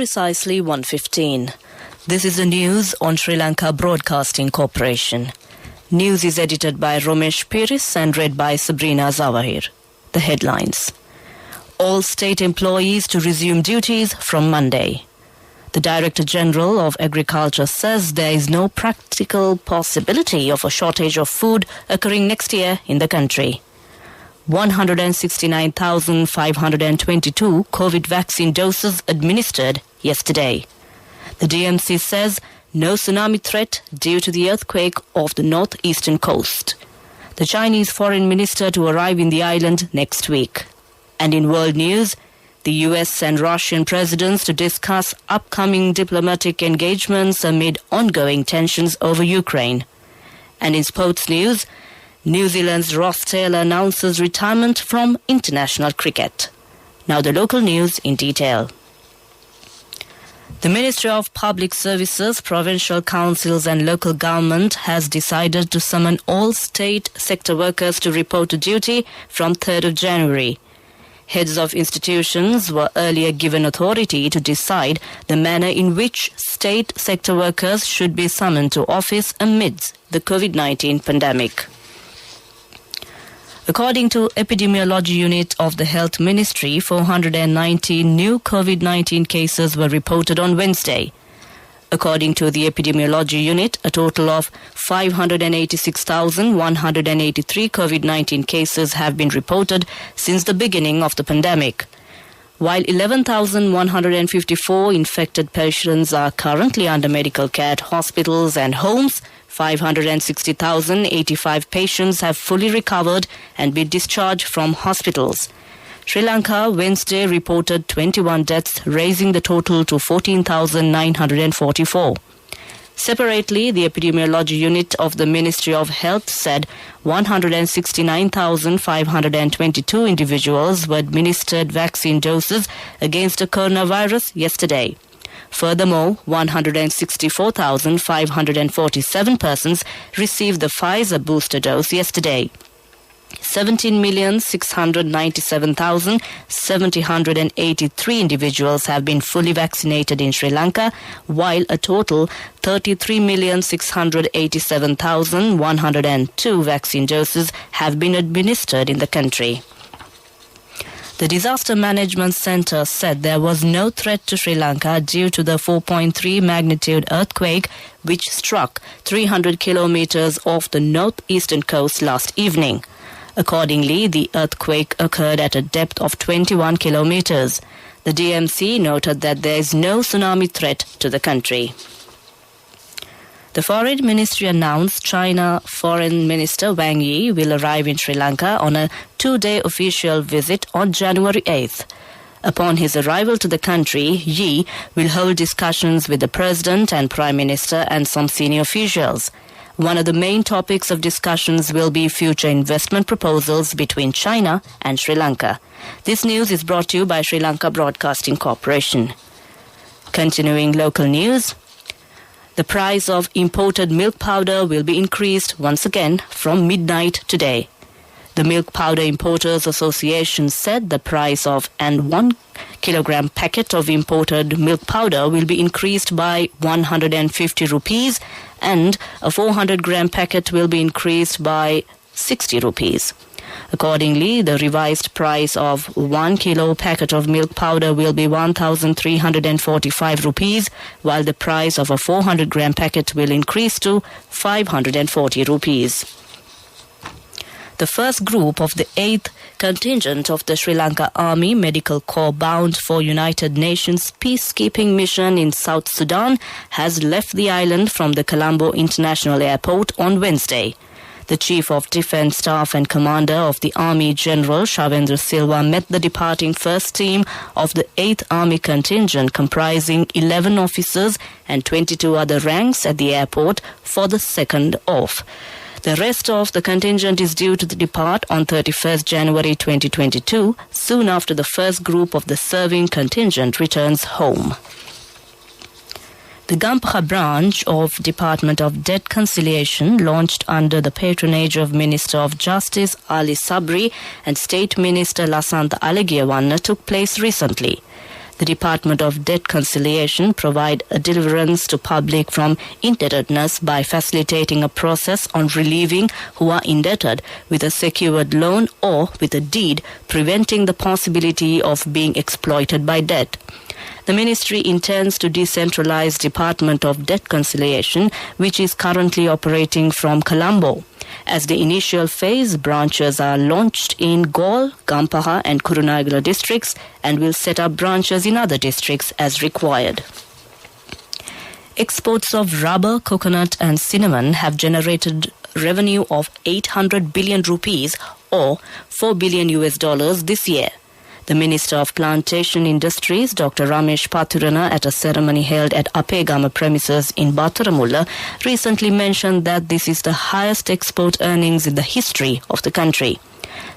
precisely 1:15. This is the news on Sri Lanka Broadcasting Corporation. News is edited by Romesh Piris and read by Sabrina Zawahir. The headlines. All state employees to resume duties from Monday. The Director General of Agriculture says there is no practical possibility of a shortage of food occurring next year in the country. 169,522 COVID vaccine doses administered yesterday. The DMC says no tsunami threat due to the earthquake off the northeastern coast. The Chinese foreign minister to arrive in the island next week. And in world news, the US and Russian presidents to discuss upcoming diplomatic engagements amid ongoing tensions over Ukraine. And in sports news, New Zealand's Ross Taylor announces retirement from international cricket. Now the local news in detail. The Ministry of Public Services, Provincial Councils and Local Government has decided to summon all state sector workers to report to duty from 3rd of January. Heads of institutions were earlier given authority to decide the manner in which state sector workers should be summoned to office amidst the COVID-19 pandemic. According to Epidemiology Unit of the Health Ministry, 419 new COVID-19 cases were reported on Wednesday. According to the Epidemiology Unit, a total of 586,183 COVID-19 cases have been reported since the beginning of the pandemic. While 11,154 infected patients are currently under medical care at hospitals and homes, 560,085 patients have fully recovered and been discharged from hospitals. Sri Lanka Wednesday reported 21 deaths, raising the total to 14,944. Separately, the Epidemiology Unit of the Ministry of Health said 169,522 individuals were administered vaccine doses against the coronavirus yesterday. Furthermore, 164,547 persons received the Pfizer booster dose yesterday. 17,697,783 individuals have been fully vaccinated in Sri Lanka, while a total 33,687,102 vaccine doses have been administered in the country. The Disaster Management Centre said there was no threat to Sri Lanka due to the 4.3 magnitude earthquake which struck 300 kilometers off the northeastern coast last evening. Accordingly, the earthquake occurred at a depth of 21 kilometers. The DMC noted that there is no tsunami threat to the country. The Foreign Ministry announced China Foreign Minister Wang Yi will arrive in Sri Lanka on a 2-day official visit on January 8th. Upon his arrival to the country, Yi will hold discussions with the President and Prime Minister and some senior officials. One of the main topics of discussions will be future investment proposals between China and Sri Lanka. This news is brought to you by Sri Lanka Broadcasting Corporation. Continuing local news, the price of imported milk powder will be increased once again from midnight today. The Milk Powder Importers Association said the price of an 1 kilogram packet of imported milk powder will be increased by 150 rupees and a 400-gram packet will be increased by 60 rupees. Accordingly, the revised price of 1 kilo packet of milk powder will be 1,345 rupees, while the price of a 400-gram packet will increase to 540 rupees. The first group of the 8th contingent of the Sri Lanka Army Medical Corps bound for United Nations peacekeeping mission in South Sudan has left the island from the Colombo International Airport on Wednesday. The Chief of Defence Staff and Commander of the Army General Shavendra Silva met the departing first team of the 8th Army contingent comprising 11 officers and 22 other ranks at the airport for the second off. The rest of the contingent is due to depart on 31st January 2022, soon after the first group of the serving contingent returns home. The Gampaha branch of Department of Debt Conciliation, launched under the patronage of Minister of Justice Ali Sabri and State Minister Lasantha Alagiyawanna, took place recently. The Department of Debt Conciliation provide a deliverance to public from indebtedness by facilitating a process on relieving who are indebted with a secured loan or with a deed, preventing the possibility of being exploited by debt. The ministry intends to decentralize Department of Debt Conciliation, which is currently operating from Colombo. As the initial phase, branches are launched in Galle, Gampaha and Kurunegala districts and will set up branches in other districts as required. Exports of rubber, coconut and cinnamon have generated revenue of 800 billion rupees or $4 billion this year. The Minister of Plantation Industries, Dr. Ramesh Pathurana, at a ceremony held at Apegama premises in Battaramulla, recently mentioned that this is the highest export earnings in the history of the country.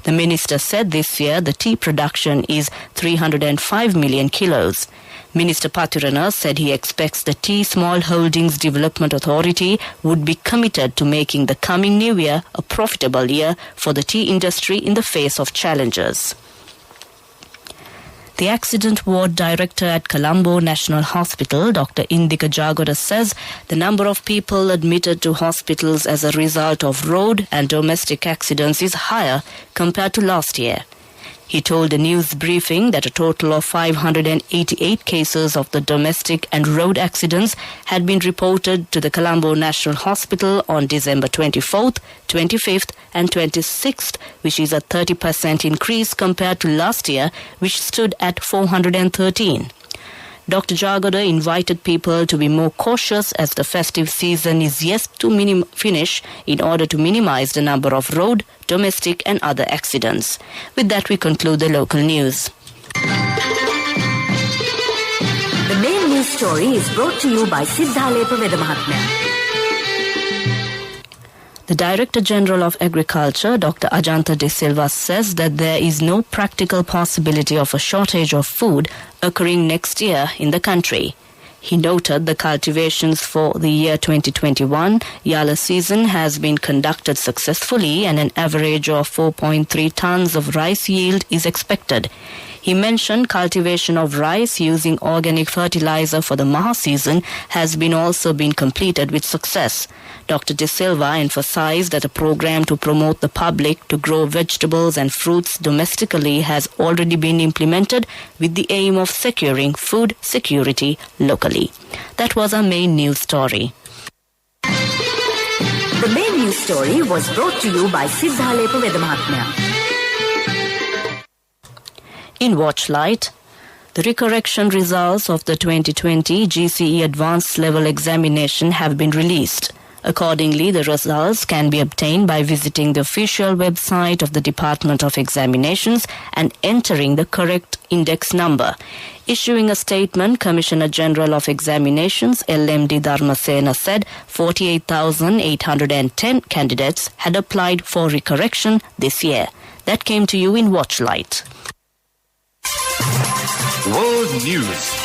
The minister said this year the tea production is 305 million kilos. Minister Pathurana said he expects the Tea Small Holdings Development Authority would be committed to making the coming new year a profitable year for the tea industry in the face of challenges. The Accident Ward Director at Colombo National Hospital, Dr. Indika Jagoda, says the number of people admitted to hospitals as a result of road and domestic accidents is higher compared to last year. He told a news briefing that a total of 588 cases of the domestic and road accidents had been reported to the Colombo National Hospital on December 24th, 25th and 26th, which is a 30% increase compared to last year, which stood at 413. Dr. Jagoda invited people to be more cautious as the festive season is yet to finish in order to minimize the number of road, domestic and other accidents. With that, we conclude the local news. The main news story is brought to you by Siddhalepa Vedamahatmya. The Director General of Agriculture, Dr. Ajanta De Silva, says that there is no practical possibility of a shortage of food occurring next year in the country. He noted the cultivations for the year 2021 Yala season has been conducted successfully and an average of 4.3 tons of rice yield is expected. He mentioned cultivation of rice using organic fertilizer for the Maha season has also been completed with success. Dr. De Silva emphasized that a program to promote the public to grow vegetables and fruits domestically has already been implemented with the aim of securing food security locally. That was our main news story. The main news story was brought to you by Siddhalepa Vedamahatmya. In Watchlight, the recorrection results of the 2020 GCE Advanced Level Examination have been released. Accordingly, the results can be obtained by visiting the official website of the Department of Examinations and entering the correct index number. Issuing a statement, Commissioner General of Examinations, LMD Dharmasena, said 48,810 candidates had applied for recorrection this year. That came to you in Watchlight. World News.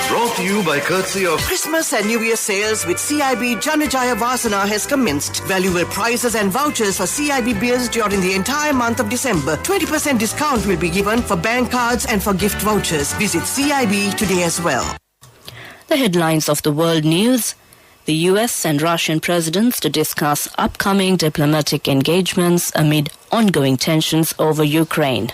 Brought to you by courtesy of Christmas and New Year sales with CIB Janajaya Vasana has commenced. Valuable prizes and vouchers for CIB bills during the entire month of December. 20% discount will be given for bank cards and for gift vouchers. Visit CIB today as well. The headlines of the world news. The US and Russian presidents to discuss upcoming diplomatic engagements amid ongoing tensions over Ukraine.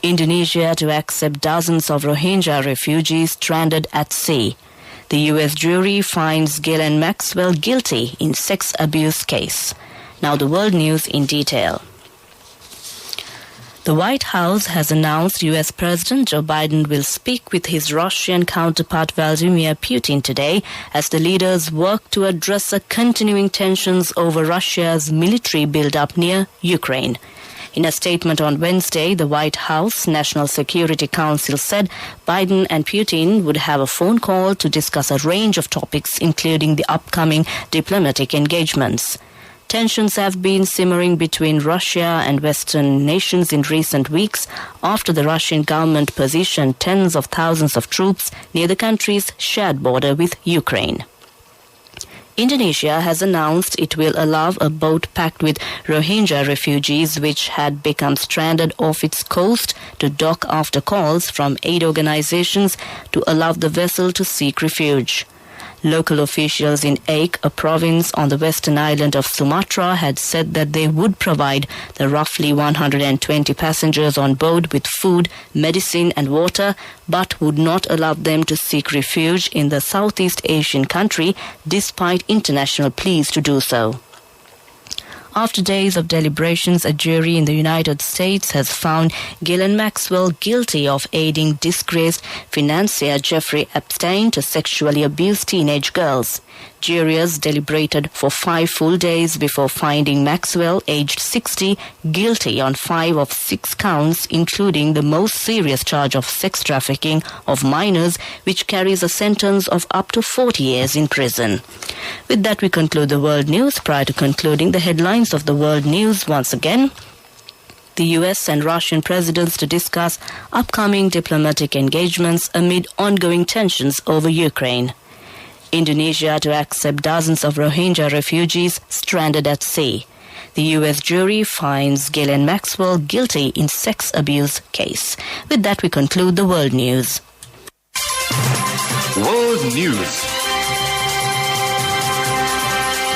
Indonesia to accept dozens of Rohingya refugees stranded at sea. The US jury finds Ghislaine Maxwell guilty in sex abuse case. Now the world news in detail. The White House has announced US President Joe Biden will speak with his Russian counterpart Vladimir Putin today as the leaders work to address the continuing tensions over Russia's military build-up near Ukraine. In a statement on Wednesday, the White House National Security Council said Biden and Putin would have a phone call to discuss a range of topics, including the upcoming diplomatic engagements. Tensions have been simmering between Russia and Western nations in recent weeks after the Russian government positioned tens of thousands of troops near the country's shared border with Ukraine. Indonesia has announced it will allow a boat packed with Rohingya refugees which had become stranded off its coast to dock after calls from aid organizations to allow the vessel to seek refuge. Local officials in Aceh, a province on the western island of Sumatra, had said that they would provide the roughly 120 passengers on board with food, medicine and water, but would not allow them to seek refuge in the Southeast Asian country despite international pleas to do so. After days of deliberations, a jury in the United States has found Ghislaine Maxwell guilty of aiding disgraced financier Jeffrey Epstein to sexually abuse teenage girls. Jurors deliberated for 5 full days before finding Maxwell, aged 60, guilty on 5 of 6 counts, including the most serious charge of sex trafficking of minors, which carries a sentence of up to 40 years in prison. With that, we conclude the world news. Prior to concluding, the headlines of the world news once again. The US and Russian presidents to discuss upcoming diplomatic engagements amid ongoing tensions over Ukraine. Indonesia to accept dozens of Rohingya refugees stranded at sea. The US jury finds Ghislaine Maxwell guilty in sex abuse case. With that, we conclude the world news. World News.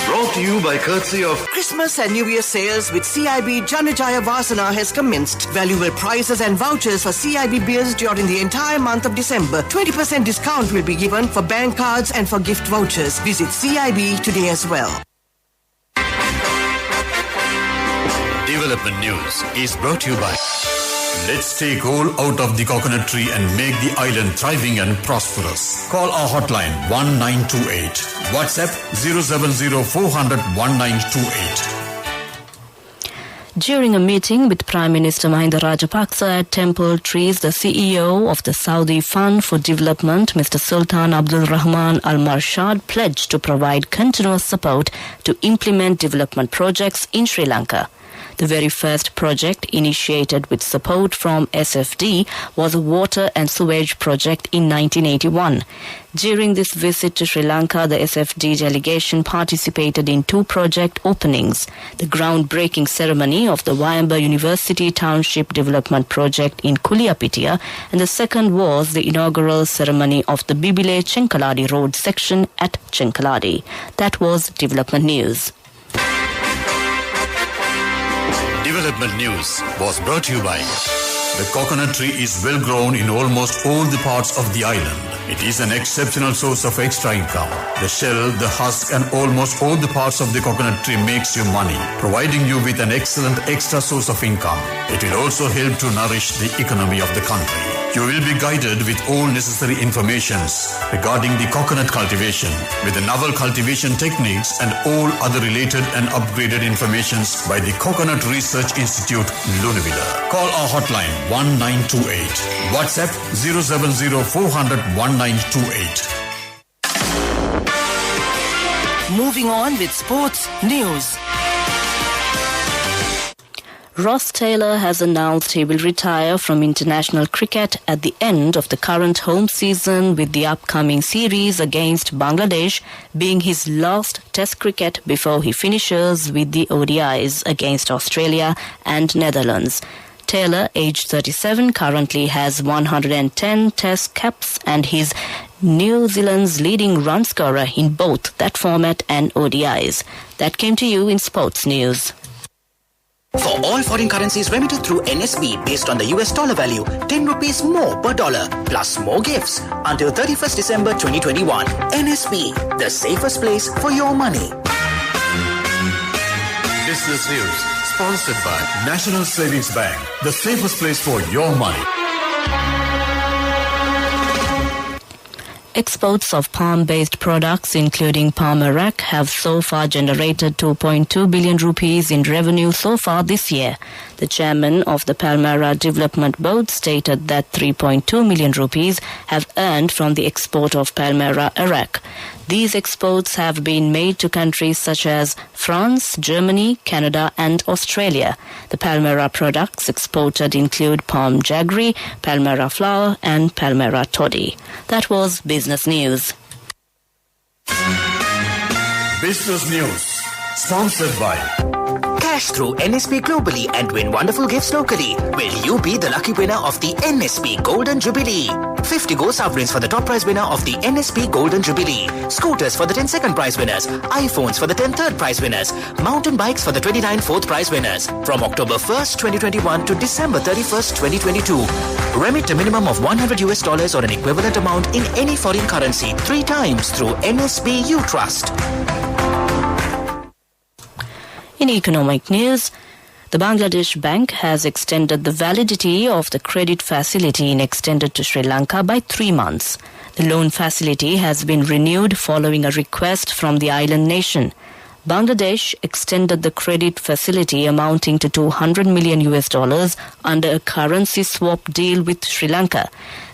Brought to you by courtesy of Christmas and New Year sales with CIB Janajaya Vasana has commenced. Valuable prizes and vouchers for CIB beers during the entire month of December. 20% discount will be given for bank cards and for gift vouchers. Visit CIB today as well. Development News is brought to you by Let's take coal out of the coconut tree and make the island thriving and prosperous. Call our hotline 1928. WhatsApp 070 400 1928. During a meeting with Prime Minister Mahinda Rajapaksa at Temple Trees, the CEO of the Saudi Fund for Development, Mr. Sultan Abdul Rahman Al Marshad, pledged to provide continuous support to implement development projects in Sri Lanka. The very first project initiated with support from SFD was a water and sewage project in 1981. During this visit to Sri Lanka, the SFD delegation participated in 2 project openings: the groundbreaking ceremony of the Wayamba University Township Development Project in Kuliapitia, and the second was the inaugural ceremony of the Bibile Chenkaladi Road section at Chenkaladi. That was Development News. Development News was brought to you by the coconut tree is well grown in almost all the parts of the island. It is an exceptional source of extra income. The shell, the husk and almost all the parts of the coconut tree makes you money, providing you with an excellent extra source of income. It will also help to nourish the economy of the country. You will be guided with all necessary informations regarding the coconut cultivation with the novel cultivation techniques and all other related and upgraded informations by the Coconut Research Institute, Lunavilla. Call our hotline 1928. WhatsApp 070 400 1928. Moving on with sports news. Ross Taylor has announced he will retire from international cricket at the end of the current home season, with the upcoming series against Bangladesh being his last Test cricket before he finishes with the ODIs against Australia and Netherlands. Taylor, aged 37, currently has 110 Test caps and is New Zealand's leading run scorer in both that format and ODIs. That came to you in Sports News. For all foreign currencies remitted through NSB based on the US dollar value, 10 rupees more per dollar, plus more gifts until 31st December 2021. NSB, the safest place for your money. Business News, sponsored by National Savings Bank, the safest place for your money. Exports of palm-based products, including palm arak, have so far generated 2.2 billion rupees in revenue so far this year. The chairman of the Palmyra Development Board stated that 3.2 million rupees have earned from the export of Palmyra arak. These exports have been made to countries such as France, Germany, Canada and Australia. The Palmyra products exported include palm jaggery, Palmyra flour and Palmyra toddy. That was Business News. Business News. Sponsored by Cash through NSP globally and win wonderful gifts locally. Will you be the lucky winner of the NSP Golden Jubilee? 50 gold sovereigns for the top prize winner of the NSP Golden Jubilee. Scooters for the 10-second prize winners. iPhones for the 10 third prize winners. Mountain bikes for the 29 fourth prize winners. From October 1st, 2021 to December 31st, 2022. Remit a minimum of $100 or an equivalent amount in any foreign currency 3 times through NSB You Trust. In economic news, the Bangladesh Bank has extended the validity of the credit facility extended to Sri Lanka by 3 months. The loan facility has been renewed following a request from the island nation. Bangladesh extended the credit facility amounting to $200 million under a currency swap deal with Sri Lanka.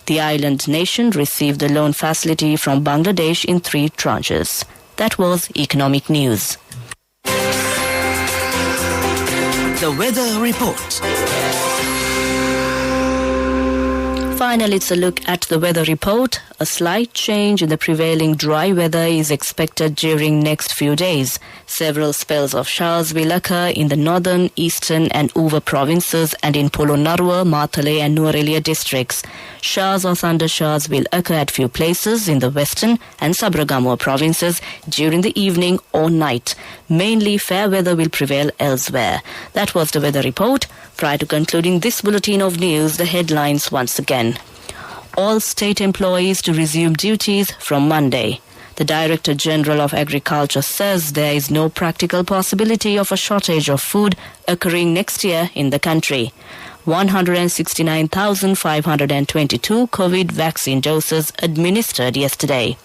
The island nation received the loan facility from Bangladesh in 3 tranches. That was economic news. The weather report. Finally, it's a look at the weather report. A slight change in the prevailing dry weather is expected during next few days. Several spells of showers will occur in the northern, eastern and Uva provinces and in Polonnaruwa, Matale and Nuwara districts. Showers or thunder showers will occur at few places in the western and Sabragamur provinces during the evening or night. Mainly fair weather will prevail elsewhere. That was the weather report. Prior to concluding this bulletin of news, the headlines once again. All state employees to resume duties from Monday. The Director General of Agriculture says there is no practical possibility of a shortage of food occurring next year in the country. 169,522 COVID vaccine doses administered yesterday.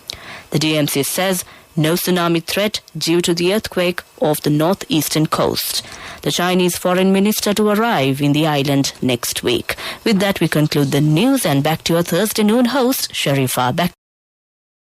The DMC says no tsunami threat due to the earthquake off the northeastern coast. The Chinese foreign minister to arrive in the island next week. With that, we conclude the news and back to your Thursday noon host, Sharifa. Back